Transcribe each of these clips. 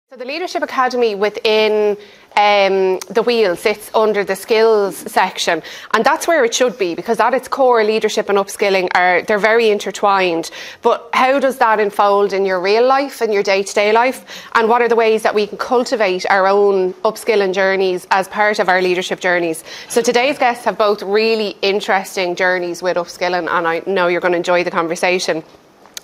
So the Leadership Academy within the wheel sits under the skills section, and that's where it should be, because at its core leadership and upskilling they're very intertwined. But how does that unfold in your real life and your day-to-day life, and what are the ways that we can cultivate our own upskilling journeys as part of our leadership journeys? So today's guests have both really interesting journeys with upskilling, and I know you're going to enjoy the conversation.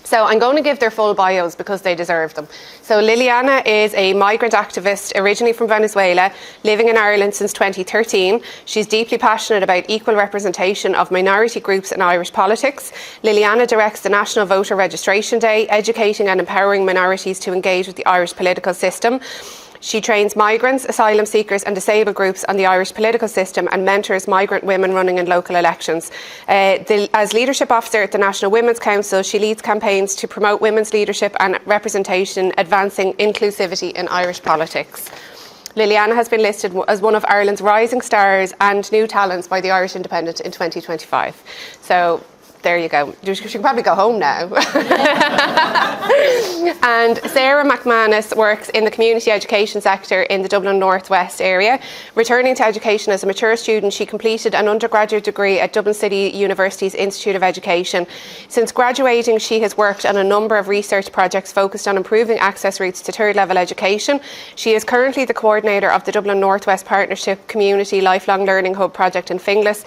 So I'm going to give their full bios because they deserve them. So Liliana is a migrant activist originally from Venezuela, living in Ireland since 2013. She's deeply passionate about equal representation of minority groups in Irish politics. Liliana directs the National Voter Registration Day, educating and empowering minorities to engage with the Irish political system. She trains migrants, asylum seekers and disabled groups on the Irish political system and mentors migrant women running in local elections. As leadership officer at the National Women's Council, she leads campaigns to promote women's leadership and representation, advancing inclusivity in Irish politics. Liliana has been listed as one of Ireland's rising stars and new talents by the Irish Independent in 2025. So there you go. You should probably go home now. And Sarah McManus works in the community education sector in the Dublin North West area. Returning to education as a mature student, she completed an undergraduate degree at Dublin City University's Institute of Education. Since graduating, she has worked on a number of research projects focused on improving access routes to third level education. She is currently the coordinator of the Dublin North West Partnership Community Lifelong Learning Hub project in Finglas.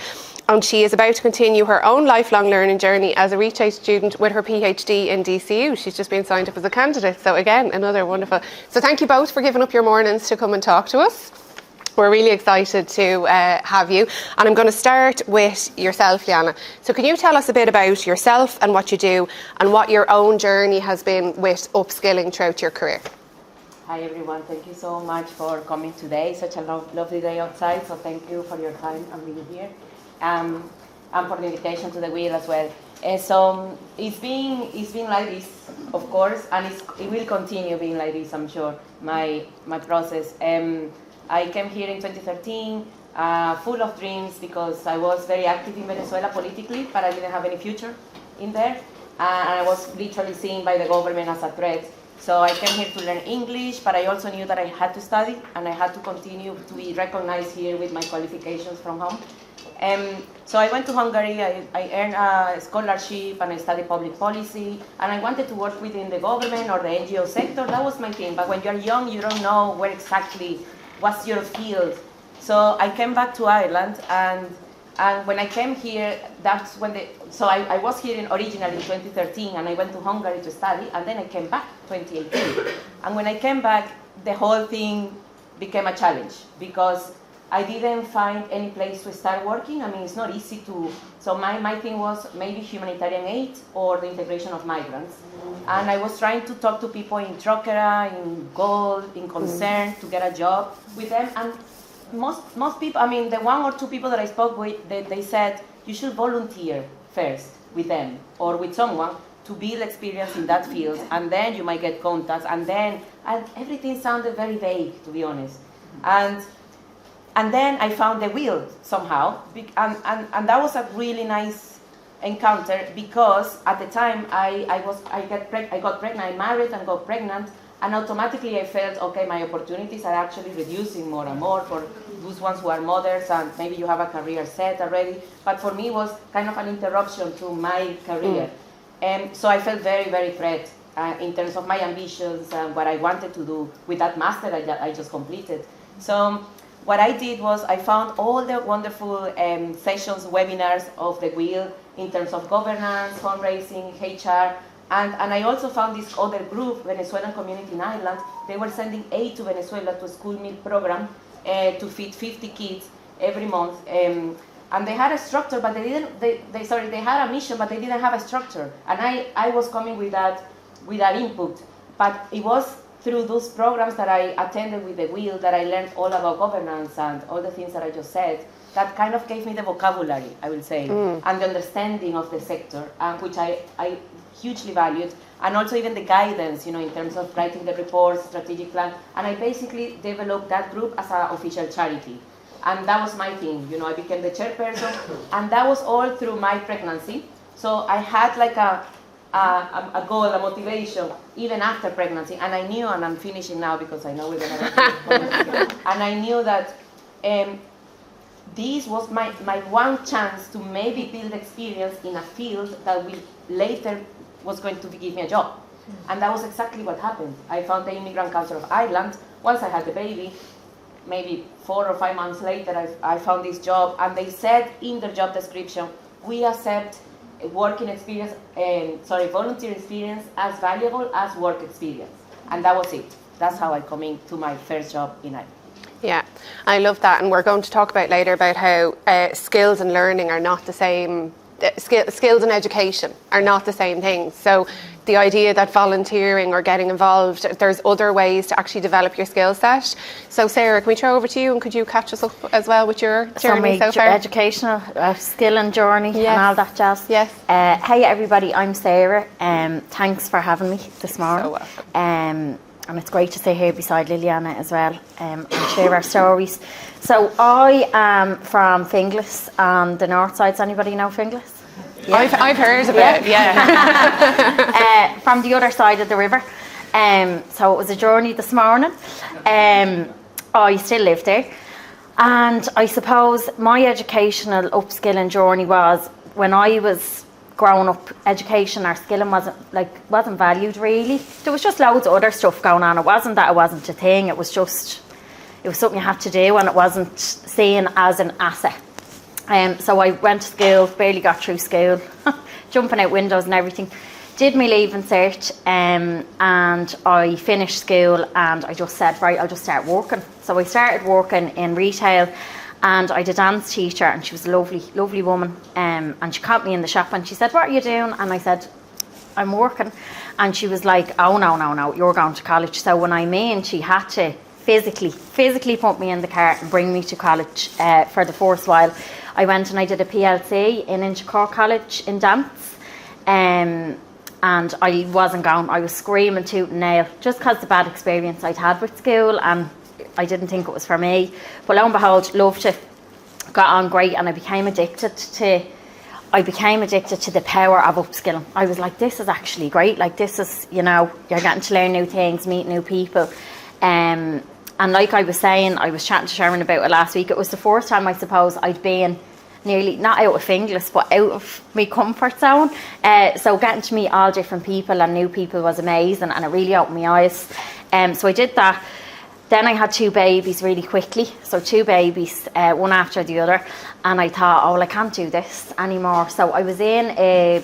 And she is about to continue her own lifelong learning journey as a research student with her PhD in DCU. She's just been signed up as a candidate. So again, another wonderful. So thank you both for giving up your mornings to come and talk to us. We're really excited to have you. And I'm going to start with yourself, Liliana. So can you tell us a bit about yourself and what you do and what your own journey has been with upskilling throughout your career? Hi everyone, thank you so much for coming today. Such a lovely day outside, so thank you for your time and being here. And for the invitation to the wheel as well. So it's been like this, of course, and it will continue being like this, I'm sure, my process. I came here in 2013, full of dreams, because I was very active in Venezuela politically, but I didn't have any future in there. And I was literally seen by the government as a threat. So I came here to learn English, but I also knew that I had to study, and I had to continue to be recognized here with my qualifications from home. So I went to Hungary, I earned a scholarship, and I studied public policy, and I wanted to work within the government or the NGO sector. That was my thing, but when you're young, you don't know where exactly, what's your field. So I came back to Ireland, and when I came here, that's when I was here originally in 2013, and I went to Hungary to study, and then I came back 2018. And when I came back, the whole thing became a challenge, because I didn't find any place to start working. I mean, it's not easy to, so my thing was maybe humanitarian aid or the integration of migrants. And I was trying to talk to people in Troquera, in Gold, in Concern, to get a job with them. And most people, I mean, the one or two people that I spoke with, they said, you should volunteer first with them or with someone to build experience in that field, and then you might get contacts, and everything sounded very vague, to be honest. And then I found the wheel somehow, and that was a really nice encounter, because at the time I got pregnant, I married and got pregnant, and automatically I felt, okay, my opportunities are actually reducing more and more for those ones who are mothers, and maybe you have a career set already. But for me, it was kind of an interruption to my career. So I felt very, very threatened in terms of my ambitions and what I wanted to do with that master I just completed. So what I did was I found all the wonderful sessions, webinars of the wheel in terms of governance, fundraising, HR, and I also found this other group, Venezuelan community in Ireland. They were sending aid to Venezuela to a school meal program to feed 50 kids every month. And they had a structure, but they had a mission, but they didn't have a structure. And I was coming with that input, but it was through those programs that I attended with the wheel that I learned all about governance and all the things that I just said, that kind of gave me the vocabulary, I will say, and the understanding of the sector, which I hugely valued, and also even the guidance, in terms of writing the reports, strategic plan, and I basically developed that group as an official charity. And that was my thing, I became the chairperson, and that was all through my pregnancy. So I had like a a goal, a motivation, even after pregnancy. And I knew, and I'm finishing now because I know we're going to and I knew that this was my one chance to maybe build experience in a field that will later was going to give me a job. And that was exactly what happened. I found the Immigrant Council of Ireland. Once I had the baby, maybe 4 or 5 months later, I found this job, and they said in their job description, we accept working experience, volunteer experience as valuable as work experience. And that was it. That's how I come into my first job in Ireland. Yeah, I love that, and we're going to talk about later about how skills and learning are not the same. Skills and education are not the same thing. So the idea that volunteering or getting involved, there's other ways to actually develop your skill set. So Sarah, can we throw over to you, and could you catch us up as well with your journey so far? Educational skill and journey, yes, and all that jazz. Yes. Hey everybody, I'm Sarah. Thanks for having me this morning. So welcome. And it's great to stay here beside Liliana as well and share our stories. So I am from Finglas on the north side. Does anybody know Finglas? Yeah. I've heard of it, yeah. From the other side of the river. So it was a journey this morning. I still live there. And I suppose my educational upskilling journey was when I was growing up, education or skilling wasn't valued really. There was just loads of other stuff going on. It wasn't a thing. It was something you had to do, and it wasn't seen as an asset. So I went to school, barely got through school, jumping out windows and everything. Did my leaving cert, and I finished school, and I just said, right, I'll just start working. So I started working in retail, and I did a dance teacher, and she was a lovely, lovely woman. And she caught me in the shop, and she said, what are you doing? And I said, I'm working. And she was like, oh, no, you're going to college. So when I mean, she had to physically put me in the car and bring me to college for the first while. I went and I did a PLC in Inchicore College in dance. And I wasn't going. I was screaming tooth and nail just because the bad experience I'd had with school, and I didn't think it was for me. But lo and behold, loved it, got on great, and I became addicted to the power of upskilling. I was like, this is actually great. Like, this is, you're getting to learn new things, meet new people. And like I was saying, I was chatting to Sharon about it last week. It was the first time, I suppose, I'd been nearly, not out of Finglas, but out of my comfort zone. So getting to meet all different people and new people was amazing, and it really opened my eyes. So I did that. Then I had 2 babies really quickly. So 2 babies, one after the other. And I thought, oh, well, I can't do this anymore. So I was in a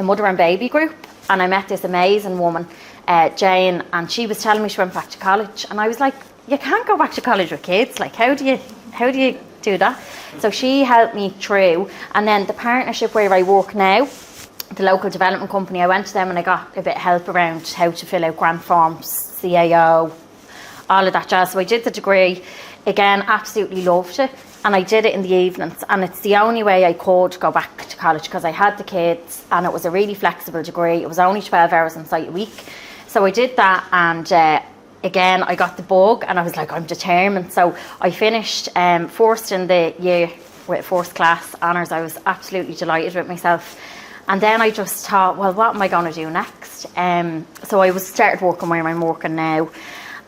mother and baby group, and I met this amazing woman, Jane, and she was telling me she went back to college. And I was like, you can't go back to college with kids. Like, how do you do that? So she helped me through. And then the partnership where I work now, the local development company, I went to them and I got a bit of help around how to fill out grant forms, CAO, all of that jazz. So I did the degree. Again, absolutely loved it. And I did it in the evenings. And it's the only way I could go back to college because I had the kids, and it was a really flexible degree. It was only 12 hours on site a week. So I did that, and again, I got the bug, and I was like, I'm determined. So I finished first in the year with first class honours. I was absolutely delighted with myself. And then I just thought, well, what am I going to do next? So I started working where I'm working now.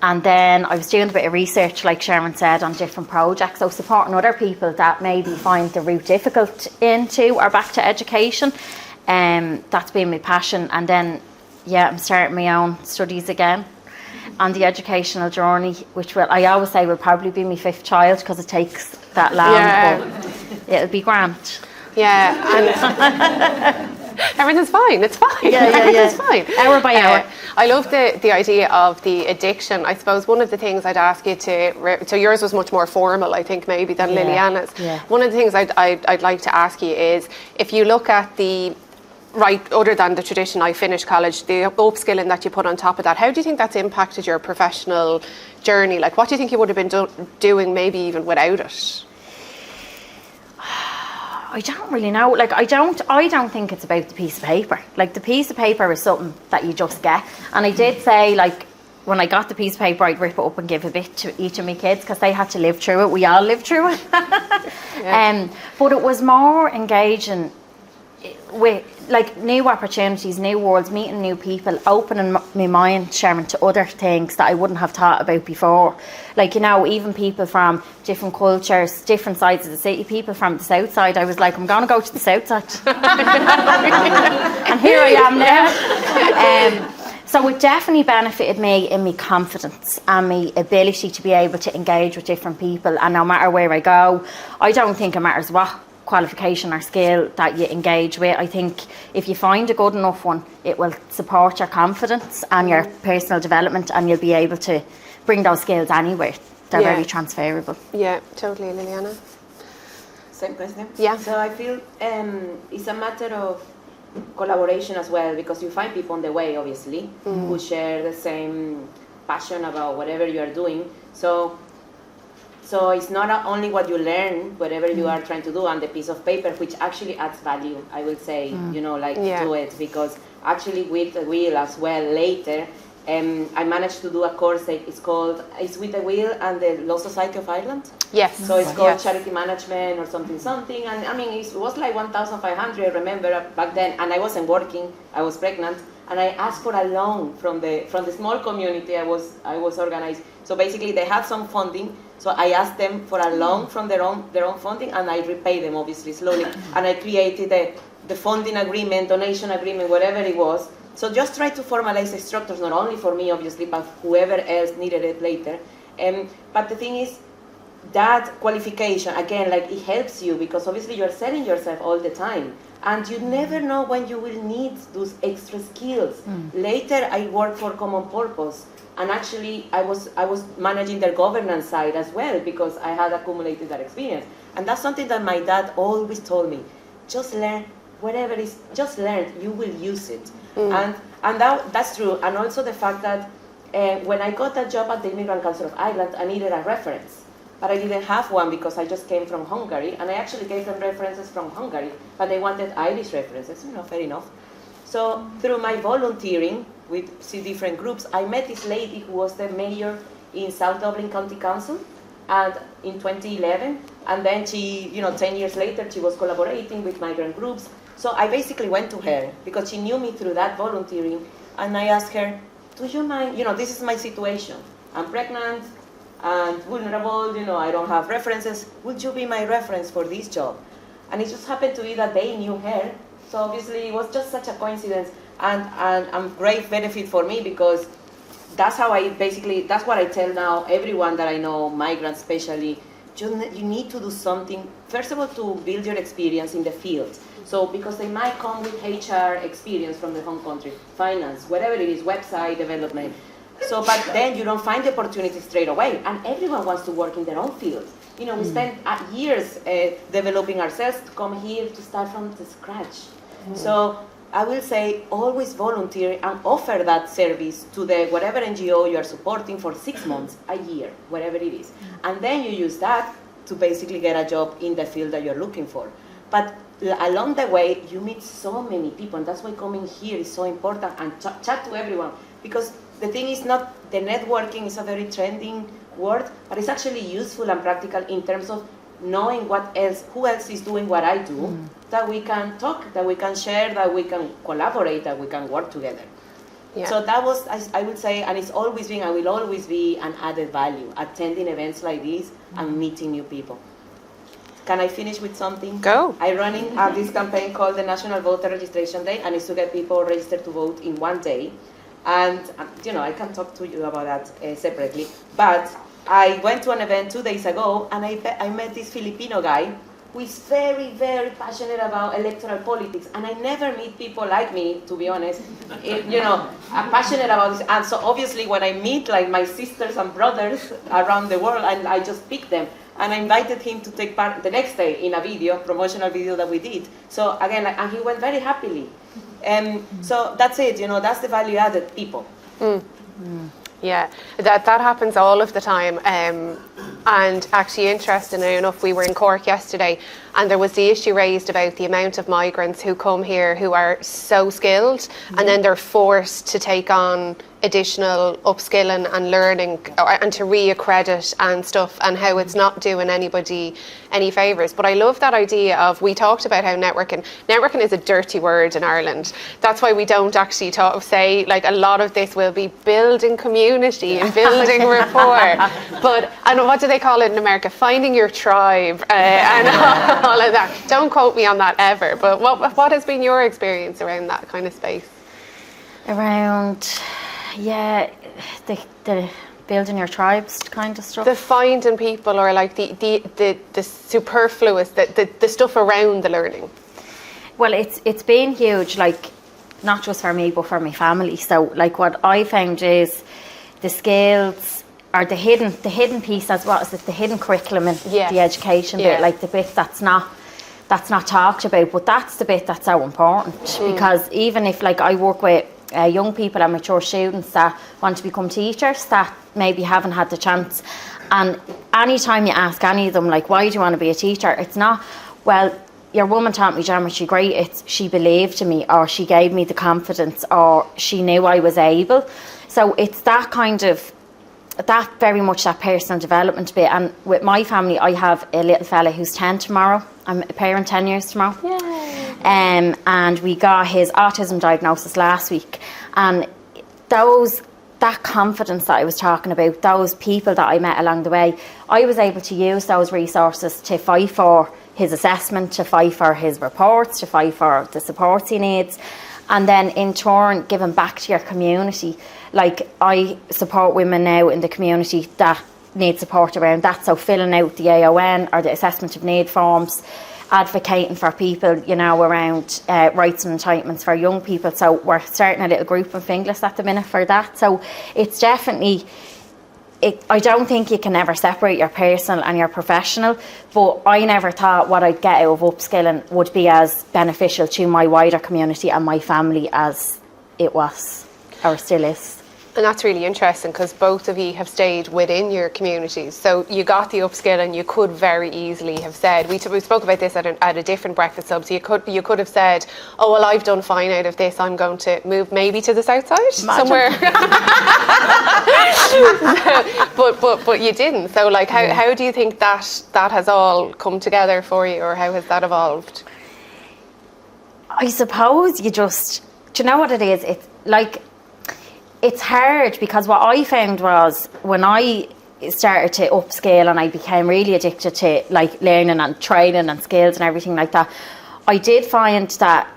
And then I was doing a bit of research, like Sharon said, on different projects. So supporting other people that maybe find the route difficult into or back to education. That's been my passion. And then, I'm starting my own studies again on the educational journey, which I always say will probably be my 5th child because it takes that long, but it'll be grand. Yeah, and everything's fine. It's fine. Everything's fine. Hour by hour. I love the idea of the addiction. I suppose one of the things I'd ask you so yours was much more formal, I think, maybe than Liliana's. Yeah. One of the things I'd like to ask you is, if you look at other than the tradition, I finished college, the upskilling that you put on top of that, how do you think that's impacted your professional journey? Like, what do you think you would have been doing maybe even without it? I don't really know. Like, I don't think it's about the piece of paper. Like, the piece of paper is something that you just get. And I did say, like, when I got the piece of paper, I'd rip it up and give a bit to each of my kids because they had to live through it. We all lived through it. But it was more engaging with like new opportunities, new worlds, meeting new people, opening my mind, Sharon, to other things that I wouldn't have thought about before. Like, you know, even people from different cultures, different sides of the city, people from the south side, I was like, I'm going to go to the south side. And here I am now. So it definitely benefited me in my confidence and my ability to be able to engage with different people. And no matter where I go, I don't think it matters what qualification or skill that you engage with. I think if you find a good enough one, it will support your confidence and your personal development, and you'll be able to bring those skills anywhere. They're very transferable. Yeah, totally. Liliana? Same question? Yeah. So I feel it's a matter of collaboration as well, because you find people on the way, obviously, who share the same passion about whatever you are doing. So it's not only what you learn, whatever you are trying to do, and the piece of paper, which actually adds value, I would say, you know, like to it, because actually with the wheel as well later, I managed to do a course that is called, it's with the wheel and the Law Society of Ireland. Yes. So it's called Charity Management or something. And I mean, it was like 1,500, I remember back then, and I wasn't working, I was pregnant, and I asked for a loan from the small community I was organized. So basically they had some funding, so I asked them for a loan from their own funding, and I repay them obviously slowly. And I created the funding agreement, donation agreement, whatever it was. So just try to formalize the structures, not only for me obviously, but whoever else needed it later. But the thing is, that qualification, again, like it helps you, because obviously you're selling yourself all the time. And you never know when you will need those extra skills. Later, I worked for Common Purpose, and actually I was managing their governance side as well, because I had accumulated that experience. And that's something that my dad always told me: just learn, whatever it is, just learn. You will use it. And that's true. And also the fact that when I got a job at the Immigrant Council of Ireland, I needed a reference. But I didn't have one because I just came from Hungary, and I actually gave them references from Hungary, but they wanted Irish references, fair enough. So through my volunteering with different groups, I met this lady who was the mayor in South Dublin County Council, and in 2011, and then she, 10 years later, she was collaborating with migrant groups. So I basically went to her because she knew me through that volunteering, and I asked her, do you mind, this is my situation. I'm pregnant and vulnerable, I don't have references. Would you be my reference for this job? And it just happened to be that they knew her. So obviously it was just such a coincidence, and great benefit for me, because that's how that's what I tell now everyone that I know, migrants especially. You need to do something, first of all, to build your experience in the field. So, because they might come with HR experience from the home country, finance, whatever it is, website development. So, but then you don't find the opportunity straight away. And everyone wants to work in their own field. We spent years developing ourselves to come here to start from the scratch. So, I will say always volunteer and offer that service to the whatever NGO you are supporting for 6 months, a year, whatever it is. And then you use that to basically get a job in the field that you're looking for. But along the way, you meet so many people, and that's why coming here is so important, and chat to everyone. Because the thing is not, the networking is a very trending word, but it's actually useful and practical in terms of knowing who else is doing what I do, that we can talk, that we can share, that we can collaborate, that we can work together. Yeah. So that was, I would say, and it's always been, and will always be, an added value, attending events like this and meeting new people. Can I finish with something? Go. I'm running this campaign called the National Voter Registration Day, and it's to get people registered to vote in one day. And, I can talk to you about that separately. But I went to an event 2 days ago, and I met this Filipino guy who is very, very passionate about electoral politics. And I never meet people like me, to be honest. I'm passionate about this. And so obviously when I meet like my sisters and brothers around the world, and I just pick them. And I invited him to take part the next day in a promotional video that we did. So again, and he went very happily. So that's it, that's the value added, people. Yeah, that happens all of the time. And actually, interestingly enough, we were in Cork yesterday, and there was the issue raised about the amount of migrants who come here who are so skilled, and then they're forced to take on additional upskilling and learning and to re-accredit and stuff, and how it's not doing anybody any favours. But I love that idea of, we talked about how networking is a dirty word in Ireland. That's why we don't actually say like a lot of this will be building community and building rapport. But, and what do they call it in America? Finding your tribe and all of that. Don't quote me on that ever. But what has been your experience around that kind of space? Around, yeah, the building your tribes kind of stuff. The finding people, or like the superfluous, the stuff around the learning. Well, it's been huge, like not just for me but for my family. So like what I found is the skills, or the hidden piece, as well as the hidden curriculum and the education bit, like the bit that's not talked about, but that's the bit that's so important. Because even if, like, I work with young people and mature students that want to become teachers that maybe haven't had the chance, and anytime you ask any of them, like, why do you want to be a teacher, it's not, well, your woman taught me geometry, great, it's she believed in me, or she gave me the confidence, or she knew I was able. So it's that kind of, that very much that personal development bit. And with my family, I have a little fella who's 10 tomorrow. I'm a parent 10 years tomorrow. Yay. And we got his autism diagnosis last week. And that confidence that I was talking about, those people that I met along the way, I was able to use those resources to fight for his assessment, to fight for his reports, to fight for the supports he needs. And then in turn, giving back to your community. Like, I support women now in the community that need support around that. So filling out the AON or the assessment of need forms, advocating for people, you know, around rights and entitlements for young people. So we're starting a little group in Finglas at the minute for that. So it's definitely, I don't think you can ever separate your personal and your professional, but I never thought what I'd get out of upskilling would be as beneficial to my wider community and my family as it was, or still is. And that's really interesting, because both of you have stayed within your communities. So you got the upskill, and you could very easily have said, we spoke about this at a different breakfast sub, so you could have said, oh, well, I've done fine out of this, I'm going to move maybe to the south side somewhere. but you didn't. So like, how do you think that has all come together for you, or how has that evolved? I suppose you just, do you know what it is? It's like, it's hard, because what I found was when I started to upscale and I became really addicted to like learning and training and skills and everything like that, I did find that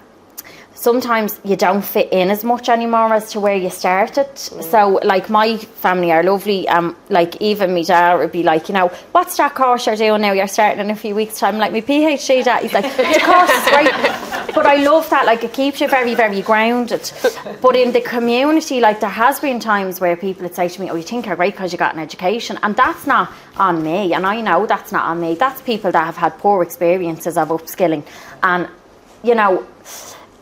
sometimes you don't fit in as much anymore as to where you started. So like, my family are lovely, like even my dad would be like, you know, what's that course you're doing now, you're starting in a few weeks time? Like, my PhD, Dad, he's like, the course is great. But I love that, like, it keeps you very, very grounded. But in the community, like, there has been times where people would say to me, oh, you think you're great because you got an education, and that's not on me, and I know that's not on me. That's people that have had poor experiences of upskilling, and, you know,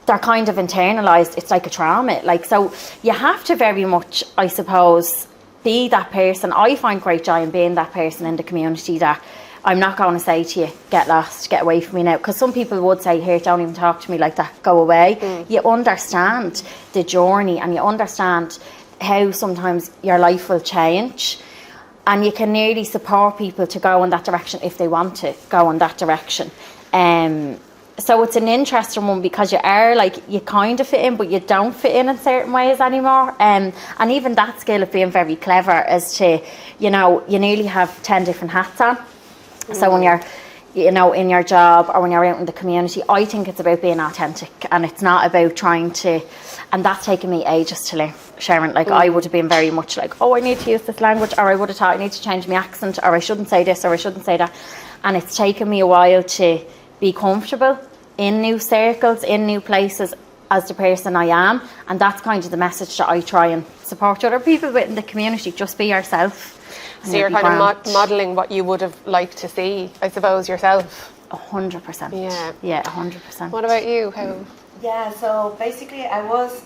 they're kind of internalised, it's like a trauma. Like, so you have to very much, I suppose, be that person. I find great joy in being that person in the community that I'm not going to say to you, get lost, get away from me now. Because some people would say, here, don't even talk to me like that, go away. You understand the journey, and you understand how sometimes your life will change, and you can nearly support people to go in that direction if they want to go in that direction. So it's an interesting one, because you are like, you kind of fit in, but you don't fit in certain ways anymore. And even that skill of being very clever as to, you know, you nearly have 10 different hats on. So when you're, you know, in your job or when you're out in the community, I think it's about being authentic, and it's not about trying to, and that's taken me ages to learn, Sharon. Like, I would have been very much like, oh, I need to use this language, or I would have thought I need to change my accent, or I shouldn't say this, or I shouldn't say that. And it's taken me a while to be comfortable in new circles, in new places, as the person I am. And that's kind of the message that I try and support other people with in the community. Just be yourself. So you're kind of modelling what you would have liked to see, I suppose, yourself. 100%. Yeah, 100%. What about you? How? Yeah, so basically I was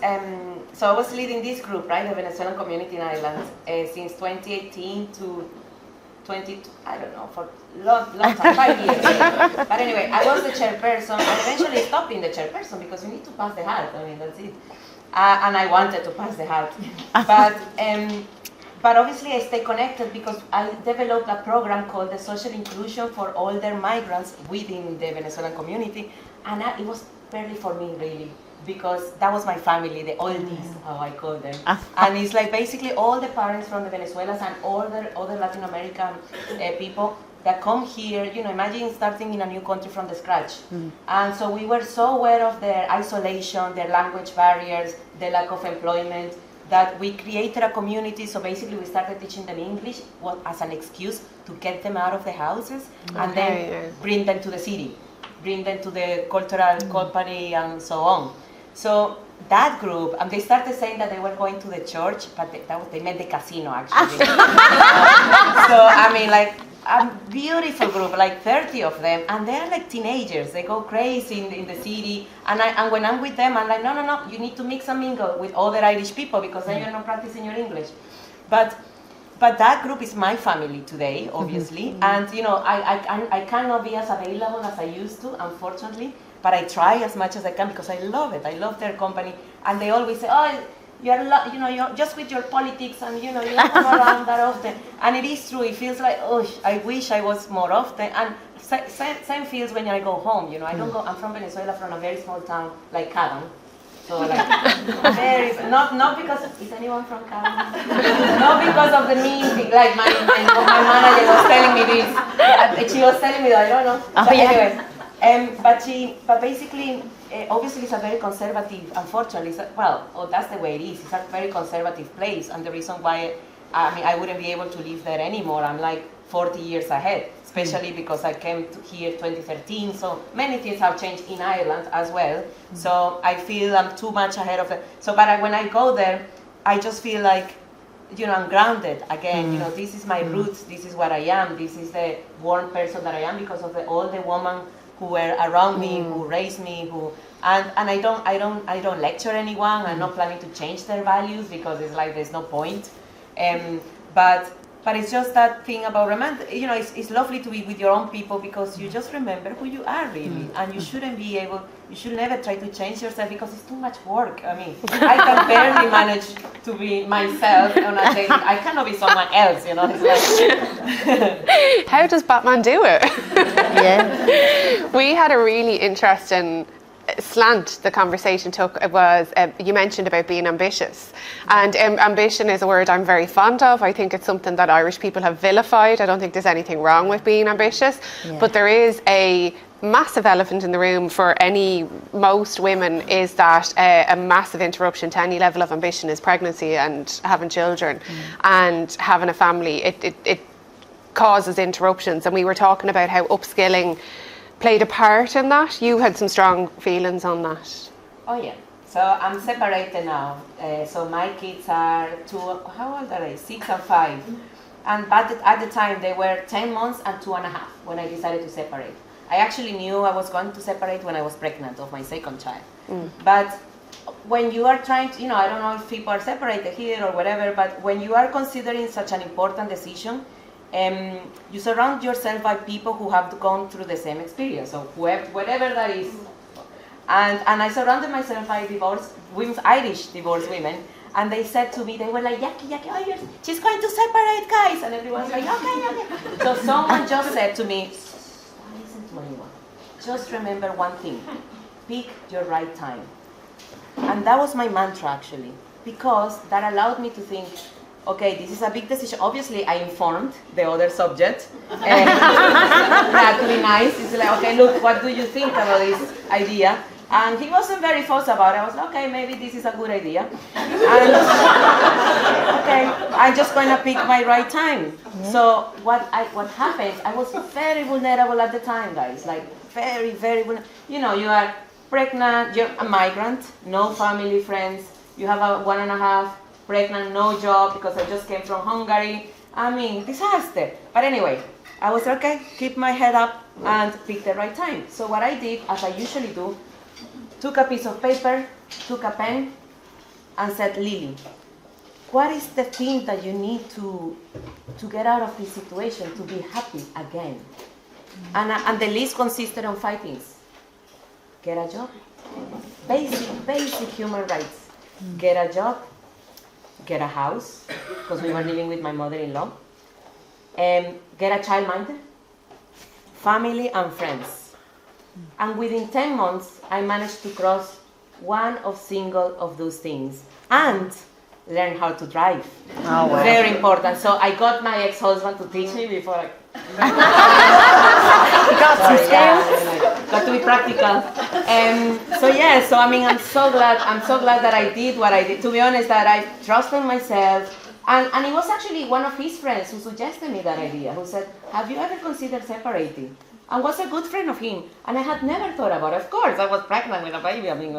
leading this group, right, the Venezuelan community in Ireland, since 2018 to I don't know, for long time, 5 years. But anyway, I was the chairperson. I eventually stopped being the chairperson because you need to pass the hat. I mean, that's it. And I wanted to pass the hat. But obviously I stay connected because I developed a program called the Social Inclusion for Older Migrants within the Venezuelan community. And it was barely for me, really, because that was my family, the oldies, how I call them. And it's like basically all the parents from the Venezuelans and all the other Latin American people that come here, imagine starting in a new country from the scratch. And so we were so aware of their isolation, their language barriers, the lack of employment, that we created a community. So basically we started teaching them English as an excuse to get them out of the houses and then bring them to the city, bring them to the cultural company and so on. So that group, and they started saying that they were going to the church, but they meant the casino actually. So I mean, like, a beautiful group, like 30 of them, and they're like teenagers. They go crazy in the city, and when I'm with them, I'm like, no, you need to mix and mingle with other Irish people because then you're not practicing your English. But that group is my family today, obviously, and I cannot be as available as I used to, unfortunately, but I try as much as I can because I love it. I love their company, and they always say, oh, you're just with your politics, and you don't come around that often. And it is true. It feels like, oh, I wish I was more often. And same feels when I go home. I don't go. I'm from Venezuela, from a very small town like Acadamy. So like, not because is anyone from Acadamy? Not because of the mean thing. Like my manager was telling me this. She was telling me that, I don't know. Oh, but yeah. anyway, but basically. Obviously, it's a very conservative, unfortunately, that's the way it is. It's a very conservative place, and the reason why, I wouldn't be able to live there anymore. I'm like 40 years ahead, especially because I came here 2013, so many things have changed in Ireland as well. So I feel I'm too much ahead of it. So, but when I go there, I just feel like, I'm grounded again. This is my roots, this is what I am, this is the warm person that I am because of all the women who were around me, who raised me, and I don't lecture anyone. I'm not planning to change their values because it's like there's no point. But it's just that thing about remember. It's lovely to be with your own people because you just remember who you are really, and you should never try to change yourself because it's too much work. I mean, I can barely manage to be myself on a day. I cannot be someone else. It's like How does Batman do it? Yeah. We had a really interesting slant the conversation took. It was you mentioned about being ambitious, and ambition is a word I'm very fond of. I think it's something that Irish people have vilified. I don't think there's anything wrong with being ambitious, but there is a massive elephant in the room for most women is that a massive interruption to any level of ambition is pregnancy and having children and having a family. It causes interruptions, and we were talking about how upskilling played a part in that. You had some strong feelings on that. Oh yeah. So I'm separated now. So my kids are how old are they? 6 and 5. But at the time they were 10 months and 2.5 when I decided to separate. I actually knew I was going to separate when I was pregnant of my second child. But when you are trying to, I don't know if people are separated here or whatever, but when you are considering such an important decision, you surround yourself by people who have gone through the same experience, so whatever that is. And I surrounded myself by Irish divorced women, and they said to me, they were like, Jackie, oh, she's going to separate, guys. And everyone's like, okay. So someone just said to me, don't listen to anyone. Just remember one thing, pick your right time. And that was my mantra, actually, because that allowed me to think, okay, this is a big decision. Obviously, I informed the other subject. Had to be nice. It's like, okay, look, what do you think about this idea? And he wasn't very fussed about it. I was like, okay, maybe this is a good idea. And okay, I'm just going to pick my right time. So what happened, I was very vulnerable at the time, guys. Like, very, very vulnerable. You are pregnant, you're a migrant, no family, friends. You have a 1.5, pregnant, no job because I just came from Hungary. I mean, disaster. But anyway, I was okay, keep my head up and pick the right time. So what I did, as I usually do, took a piece of paper, took a pen, and said, Lily, what is the thing that you need to get out of this situation, to be happy again? And the list consisted of 5 things. Get a job, basic human rights. get a job, get a house, because we were living with my mother-in-law, get a childminder, family and friends. And within 10 months, I managed to cross one of single of those things and learn how to drive. Oh, wow. Very important. So I got my ex-husband to teach me before I... You got some skills. Got to be practical. So I mean, I'm so glad that I did what I did. To be honest, that I trusted myself. And it was actually one of his friends who suggested me that idea, who said, have you ever considered separating? And was a good friend of him. And I had never thought about it. Of course, I was pregnant with a baby. I mean,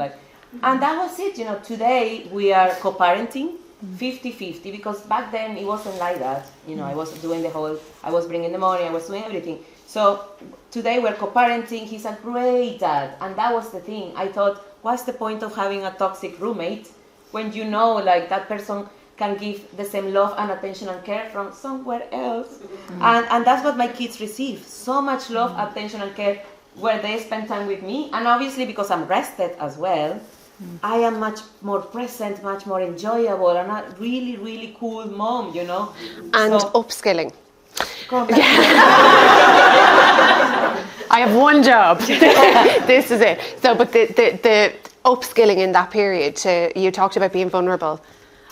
and that was it. Today we are co-parenting 50-50, because back then it wasn't like that. I was doing I was bringing the money, I was doing everything. So today we're co-parenting. He's a great dad. And that was the thing. I thought, what's the point of having a toxic roommate when that person can give the same love and attention and care from somewhere else? And that's what my kids receive. So much love, attention and care where they spend time with me. And obviously because I'm rested as well, I am much more present, much more enjoyable, and a really, really cool mom, And so, upskilling. I have one job. This is it. So, but the upskilling in that period, you talked about being vulnerable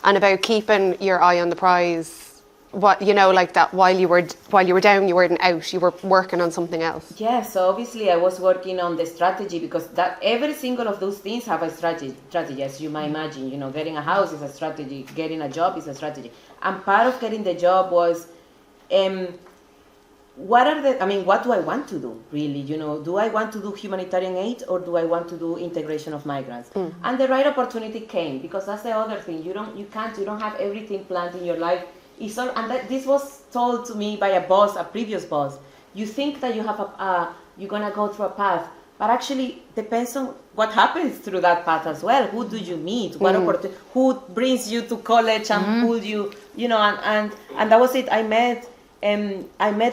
and about keeping your eye on the prize. That while you were down, you weren't out. You were working on something else. Yeah, so obviously I was working on the strategy, because that every single of those things have a strategy, as you might imagine. Getting a house is a strategy, getting a job is a strategy. And part of getting the job was, what do I want to do, really? Do I want to do humanitarian aid, or do I want to do integration of migrants? And the right opportunity came, because that's the other thing. You don't have everything planned in your life. This was told to me by a previous boss. You think that you have you're gonna go through a path, but actually depends on what happens through that path as well. Who do you meet? What who brings you to college and pulled you? And that was it. I met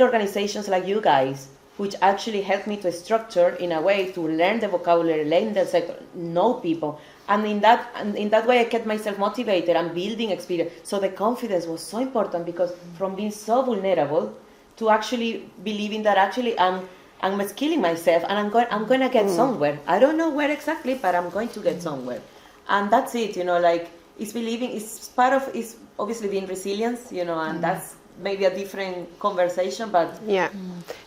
organizations like you guys, which actually helped me to structure in a way to learn the vocabulary, learn the sector, know people. And in that way, I kept myself motivated and building experience. So the confidence was so important, because from being so vulnerable to actually believing that actually I'm skilling myself, and I'm going to get somewhere. I don't know where exactly, but I'm going to get somewhere. And that's it. It's believing. It's obviously being resilience. And that's maybe a different conversation, but it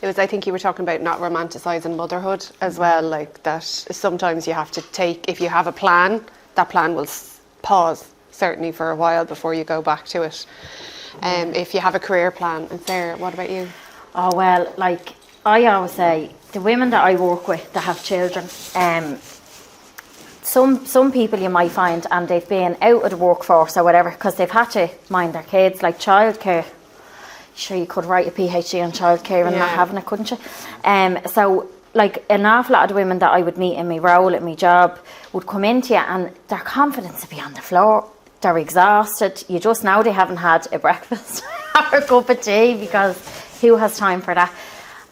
was. I think you were talking about not romanticizing motherhood as well, like that. Sometimes you have to take, if you have a plan, that plan will pause certainly for a while before you go back to it. If you have a career plan. And Sarah, what about you? Oh, well, I always say, the women that I work with that have children, some people you might find, and they've been out of the workforce or whatever because they've had to mind their kids, like childcare. Sure, you could write a PhD on childcare and not having it, couldn't you? So an awful lot of the women that I would meet in my role, in my job, would come into you and their confidence would be on the floor. They're exhausted. You just know they haven't had a breakfast or a cup of tea, because who has time for that?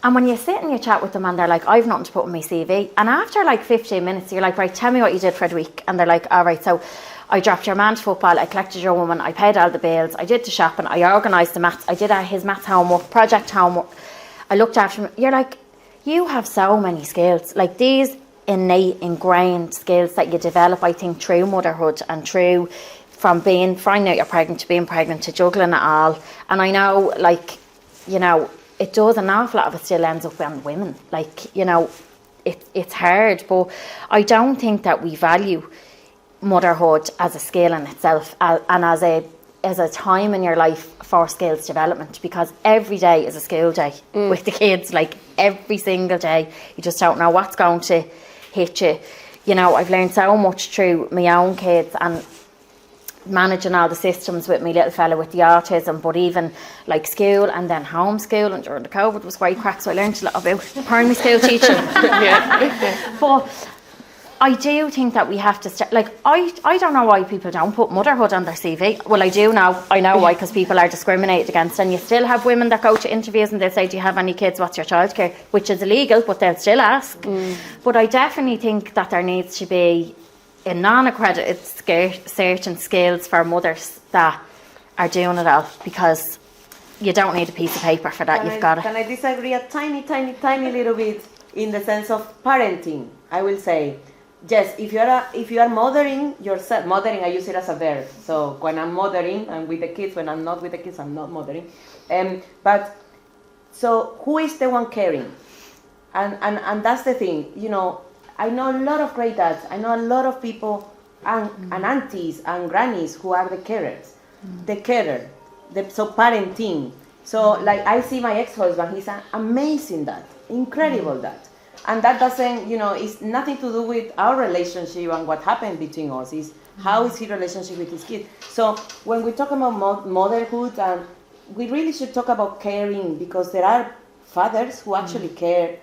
And when you sit and you chat with them and they're like, I've nothing to put in my CV. And after 15 minutes, you're like, right, tell me what you did for the week. And they're like, all right, so I dropped your man to football, I collected your woman, I paid all the bills, I did the shopping, I organised the maths, I did his maths homework, project homework, I looked after him. You're like, you have so many skills. These innate, ingrained skills that you develop, I think, through motherhood and through from finding out you're pregnant to being pregnant to juggling it all. And I know, it does, an awful lot of it still ends up on women. It's hard, but I don't think that we value motherhood as a skill in itself and as a time in your life for skills development, because every day is a school day with the kids. Every single day, you just don't know what's going to hit you. I've learned so much through my own kids and managing all the systems with my little fella with the autism, but even school and then homeschool, and during the COVID was great crack, so I learned a lot about primary school teaching. But I do think that we have to start, I don't know why people don't put motherhood on their CV. Well, I do now. I know why, because people are discriminated against, and you still have women that go to interviews and they'll say, do you have any kids, what's your childcare? Which is illegal, but they'll still ask. But I definitely think that there needs to be a non-accredited certain skills for mothers that are doing it all, because you don't need a piece of paper for that. You've got it. Can I disagree a tiny little bit in the sense of parenting? I will say, yes, if you are mothering yourself, mothering, I use it as a verb. So when I'm mothering, I'm with the kids. When I'm not with the kids, I'm not mothering. But so who is the one caring? And that's the thing. You know, I know a lot of great dads. I know a lot of people and aunties and grannies who are the carers, the carer. So parenting. So like I see my ex-husband, he's an amazing dad, incredible dad. And that doesn't, you know, it's nothing to do with our relationship and what happened between us. It's how is his relationship with his kids. So when we talk about motherhood, and we really should talk about caring, because there are fathers who actually care.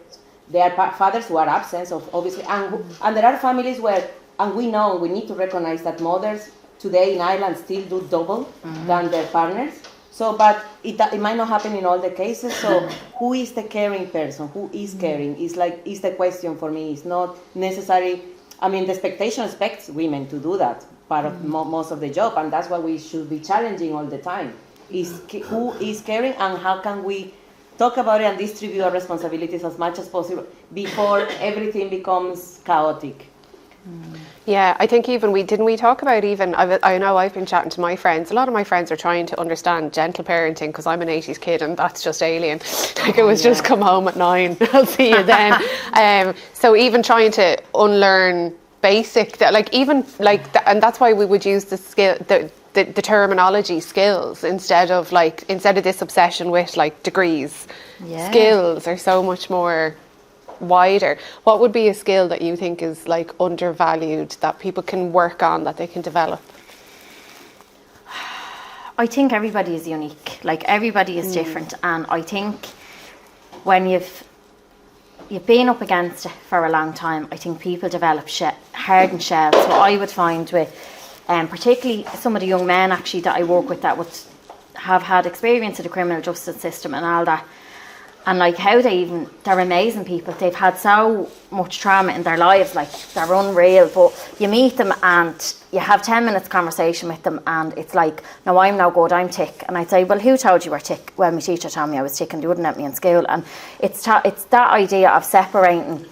There are fathers who are absent, obviously, and there are families where, and we know we need to recognize that mothers today in Ireland still do double than their partners. So, but it might not happen in all the cases. So, who is the caring person? Who is caring? Is the question for me. It's not necessary. I mean, the expectation expects women to do that part of most of the job, and that's what we should be challenging all the time. Is who is caring, and how can we talk about it and distribute our responsibilities as much as possible before everything becomes chaotic. Yeah, I think even we talk about even, I know I've been chatting to my friends, a lot of my friends are trying to understand gentle parenting, because I'm an 80s kid and that's just alien. Like it was just come home at 9, I'll see you then. So even trying to unlearn basic, like even like, and that's why we would use the skill, the terminology skills instead of this obsession with like degrees. Skills are so much more wider. What would be a skill that you think is like undervalued that people can work on, that they can develop? I think everybody is unique. Like everybody is different, and I think when you've been up against it for a long time, I think people develop hardened shells. So I would find with particularly some of the young men actually that I work with that would have had experience of the criminal justice system and all that. And like how they're amazing people. They've had so much trauma in their lives, like they're unreal. But you meet them and you have 10 minutes conversation with them, and it's like, no, I'm no good, I'm tick. And I'd say, well, who told you were tick? Well, my teacher told me I was tick, and they wouldn't let me in school. And it's that idea of separating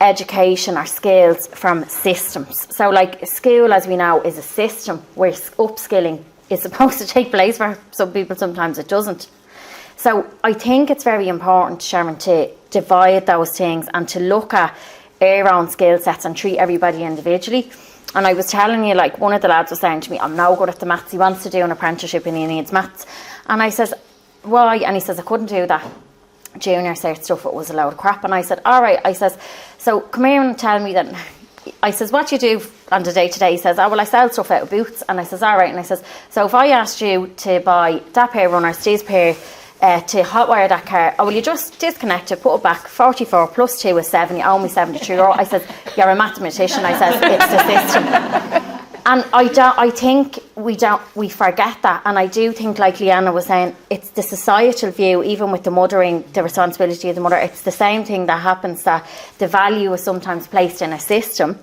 education or skills from systems. So like school, as we know, is a system where upskilling is supposed to take place. For some people, sometimes it doesn't. So I think it's very important, Sharon, to divide those things and to look at our own skill sets and treat everybody individually. And I was telling you, like one of the lads was saying to me, I'm no good at the maths. He wants to do an apprenticeship and he needs maths. And I says, why? And he says, I couldn't do that junior cert stuff. It was a load of crap. And I said, all right. I says, so come here and tell me then. I says, what you do on the day-to-day? He says, oh, well, I sell stuff out of boots. And I says, all right. And I says, so if I asked you to buy that pair of runners, these pair, to hotwire that car, will you just disconnect it, put it back, 44 plus 2 is 7, you owe me €73. I says, you're a mathematician. I says, it's the system. And I think we forget that. And I do think, like Liliana was saying, it's the societal view, even with the mothering, the responsibility of the mother, it's the same thing that happens, that the value is sometimes placed in a system,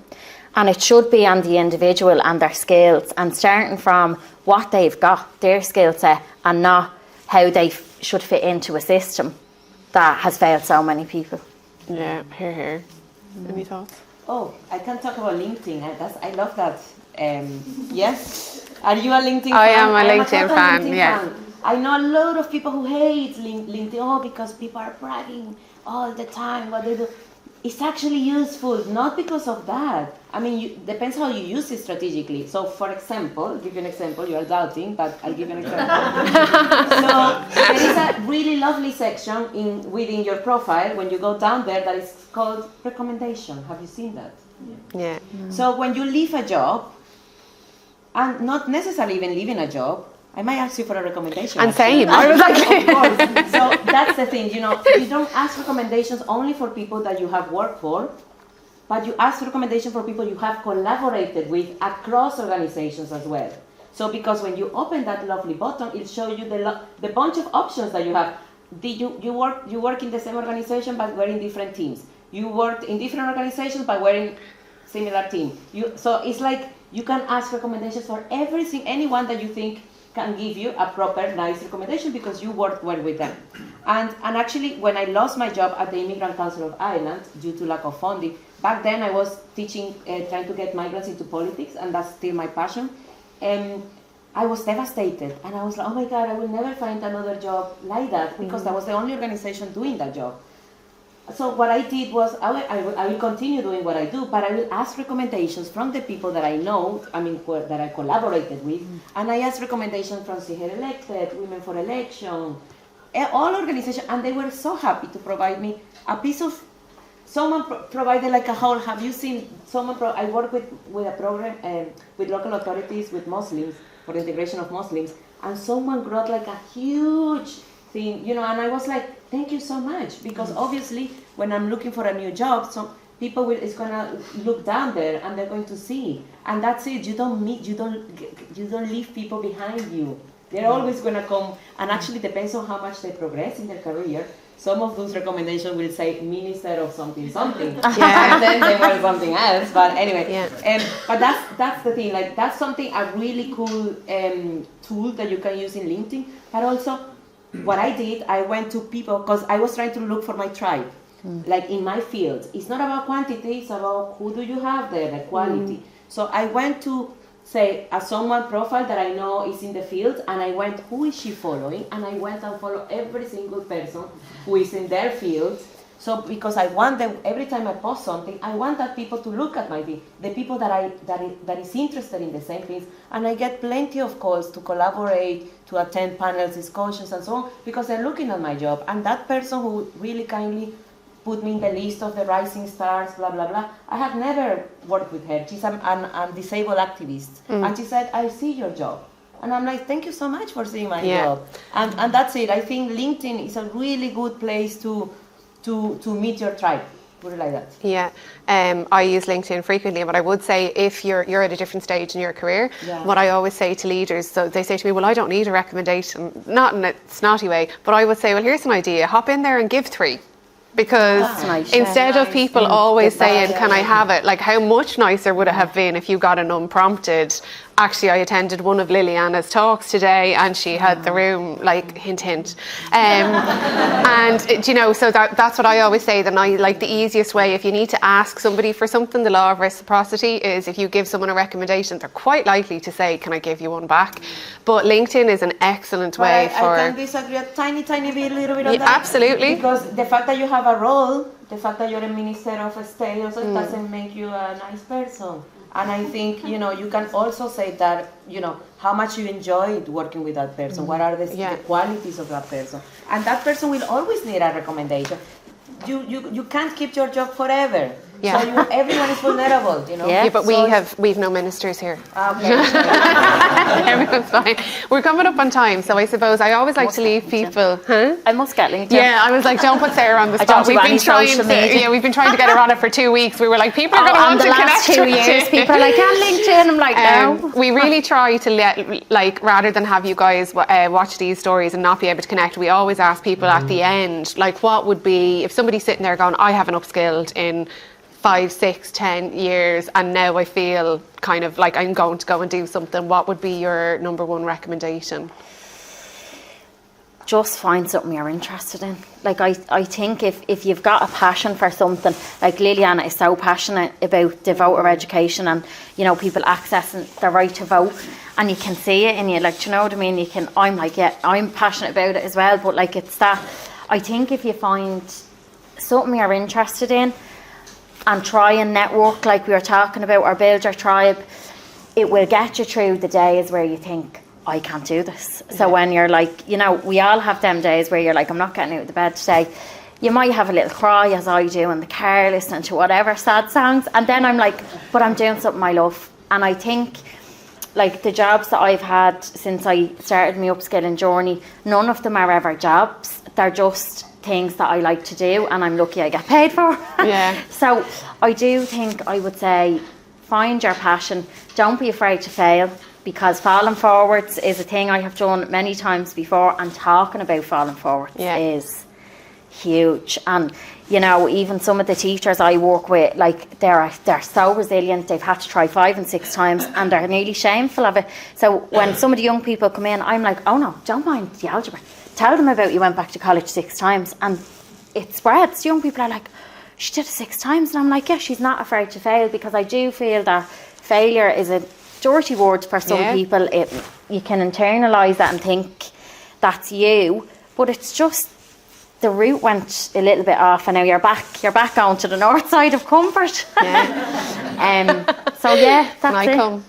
and it should be on the individual and their skills, and starting from what they've got, their skill set, and not how they should fit into a system that has failed so many people. Yeah, here. Any thoughts? Oh, I can talk about LinkedIn. I love that. Yes. Are you a LinkedIn fan? I am a LinkedIn fan, yeah. Fan. I know a lot of people who hate LinkedIn, because people are bragging all the time what they do. It's actually useful, not because of that. I mean, depends how you use it strategically. So, for example, I'll give you an example. You are doubting, but I'll give you an example. So, there is a really lovely section within your profile when you go down there that is called recommendation. Have you seen that? Yeah. So, when you leave a job, and not necessarily even leaving a job, I might ask you for a recommendation. And same. I was like, of course. So that's the thing, you don't ask recommendations only for people that you have worked for, but you ask recommendation for people you have collaborated with across organizations as well. So because when you open that lovely button, it'll show you the bunch of options that you have. You work in the same organization but we're in different teams. You worked in different organizations but we're in similar team. So it's like you can ask recommendations for everything, anyone that you think can give you a proper, nice recommendation because you worked well with them. And actually, when I lost my job at the Immigrant Council of Ireland due to lack of funding, back then I was teaching, trying to get migrants into politics, and that's still my passion. I was devastated, and I was like, oh my God, I will never find another job like that because that was the only organization doing that job. So what I did was, I will continue doing what I do, but I will ask recommendations from the people that I know, that I collaborated with, and I asked recommendations from See Her Elected, Women for Election, all organizations, and they were so happy to provide me a piece of, someone provided like a whole, have you seen, I work with a program with local authorities with Muslims, for the integration of Muslims, and someone brought like a huge thing, and I was like, thank you so much, because obviously when I'm looking for a new job, some people is gonna look down there and they're going to see, and that's it. You don't leave people behind you. They're always gonna come, and actually depends on how much they progress in their career. Some of those recommendations will say minister of something, and then they were something else. But anyway, but that's the thing. Like that's something a really cool tool that you can use in LinkedIn. But also, what I did, I went to people because I was trying to look for my tribe, like in my field. It's not about quantity; it's about who do you have there, the quality. So I went to say someone profile that I know is in the field, and I went, who is she following? And I went and followed every single person who is in their field. So because I want them, every time I post something, I want that people to look at my thing, the people that is interested in the same things, and I get plenty of calls to collaborate, to attend panels, discussions, and so on, because they're looking at my job. And that person who really kindly put me in the list of the rising stars, blah, blah, blah. I have never worked with her. She's a disabled activist. And she said, I see your job. And I'm like, thank you so much for seeing my job. And that's it. I think LinkedIn is a really good place to meet your tribe. Put it like that. Yeah, I use LinkedIn frequently, but I would say if you're at a different stage in your career, what I always say to leaders, so they say to me, well, I don't need a recommendation, not in a snotty way, but I would say, well, here's an idea, hop in there and give 3. Because instead of people always saying, can I have it? Like, how much nicer would it have been if you got an unprompted, actually, I attended one of Liliana's talks today and she had the room, like, hint, hint. And, so that's what I always say, that the easiest way, if you need to ask somebody for something, the law of reciprocity is if you give someone a recommendation, they're quite likely to say, can I give you one back? But LinkedIn is an excellent way for... I can disagree a tiny bit, little bit on that. Absolutely. Because the fact that you have a role, the fact that you're a minister of a state also doesn't make you a nice person. And I think, you can also say that, how much you enjoyed working with that person. What are the qualities of that person? And that person will always need a recommendation. You can't keep your job forever. Yeah. So everyone is vulnerable, Yeah, but we've no ministers here. Okay. Everyone's fine. We're coming up on time, so I suppose I always like to leave people. Huh? I must get LinkedIn. Yeah, I was like, don't put Sarah on the spot. We've been trying to get her on it for 2 weeks. We were like, people are going to want to connect. The last 2 years, people are like, can LinkedIn? I'm like, no. We really try to let, rather than have you guys watch these stories and not be able to connect, we always ask people at the end, like, what would be, if somebody's sitting there going, I haven't upskilled in 5, 6, 10 years and now I feel kind of like I'm going to go and do something, what would be your number one recommendation? Just find something you're interested in. Like I think if you've got a passion for something, like Liliana is so passionate about the voter education and people accessing the right to vote, and you can see it in you, like, do you know what I mean? I'm like, yeah, I'm passionate about it as well, but like it's that, I think if you find something you're interested in and try and network like we were talking about, or build your tribe, it will get you through the days where you think, I can't do this. So when you're like, we all have them days where you're like, I'm not getting out of the bed today. You might have a little cry, as I do, in the car, listening to whatever sad songs. And then I'm like, but I'm doing something I love. And I think, like, the jobs that I've had since I started my upskilling journey, none of them are ever jobs. They're just things that I like to do, and I'm lucky I get paid for. Yeah. So I do think I would say, find your passion. Don't be afraid to fail, because falling forwards is a thing I have done many times before, and talking about falling forwards huge. And you know, even some of the teachers I work with, like they're so resilient. They've had to try 5 and 6 times, and they're nearly shameful of it. So when some of the young people come in, I'm like, oh no, don't mind the algebra. Tell them about you went back to college 6 times, and it spreads. Young people are like, she did it 6 times, and I'm like, yeah, she's not afraid to fail, because I do feel that failure is a dirty word for some people. You can internalise that and think that's you, but it's just the route went a little bit off, and now you're back going to the north side of comfort. So yeah, that's Can I it. come?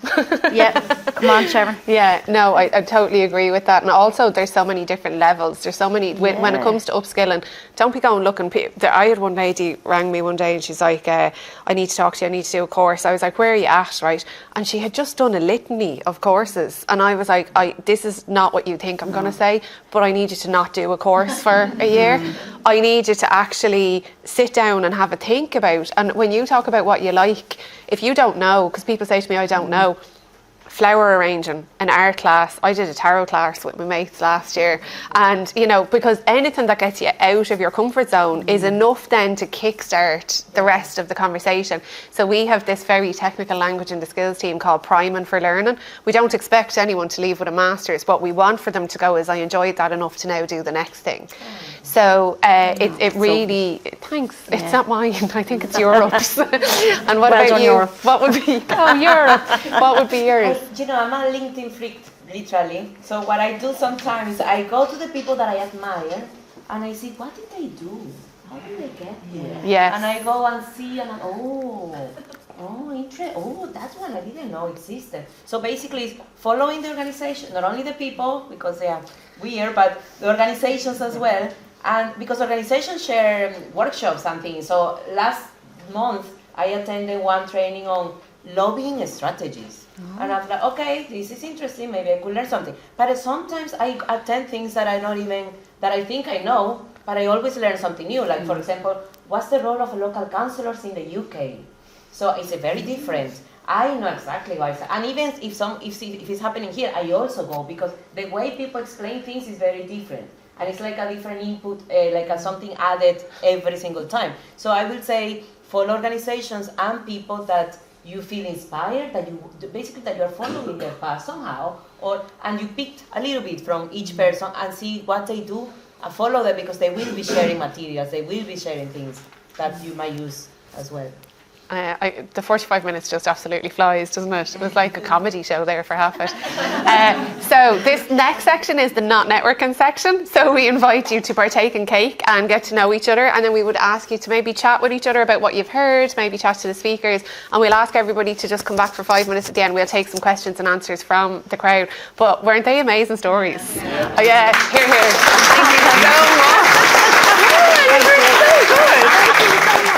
Yeah, come on, Sharon. Yeah, no, I totally agree with that. And also, there's so many different levels. There's so many, when it comes to upskilling, don't be going looking. I had one lady rang me one day and she's like, I need to talk to you, I need to do a course. I was like, where are you at, right? And she had just done a litany of courses. And I was like, this is not what you think I'm going to say, but I need you to not do a course for a year. I need you to actually sit down and have a think about. And when you talk about what you like, if you don't know, because people say to me, I don't know, flower arranging, an art class. I did a tarot class with my mates last year, and you know, because anything that gets you out of your comfort zone is enough then to kickstart the rest of the conversation. So we have this very technical language in the skills team called priming for learning. We don't expect anyone to leave with a master's. What we want for them to go is, I enjoyed that enough to now do the next thing. So it really, thanks. Yeah. It's not mine. I think it's Europe's. And what about you? Europe. What would be? Oh, Europe. What would be yours? You know, I'm a LinkedIn freak, literally. So what I do sometimes, I go to the people that I admire, and I see, what did they do? How did they get here? Yes. And I go and see, and that's one I didn't know existed. So basically, it's following the organization, not only the people, because they are weird, but the organizations as well. And because organizations share workshops and things. So last month, I attended one training on lobbying strategies. And I'm like, okay, this is interesting, maybe I could learn something. But sometimes I attend things that that I think I know, but I always learn something new. Like, for example, what's the role of local councillors in the UK? So it's very different. I know exactly why. And even if it's happening here, I also go, because the way people explain things is very different. And it's like a different input, something added every single time. So I will say, follow organizations and people that you feel inspired, that you are following their path somehow, and you picked a little bit from each person and see what they do and follow them, because they will be sharing materials, they will be sharing things that you might use as well. The 45 minutes just absolutely flies, doesn't it? It was like a comedy show there for half it. So this next section is the not networking section. So we invite you to partake in cake and get to know each other, and then we would ask you to maybe chat with each other about what you've heard, maybe chat to the speakers, and we'll ask everybody to just come back for 5 minutes at the end. We'll take some questions and answers from the crowd. But weren't they amazing stories? Yeah. Oh yeah, here. Thank you so much. Yeah, you were so good. Thank you so much.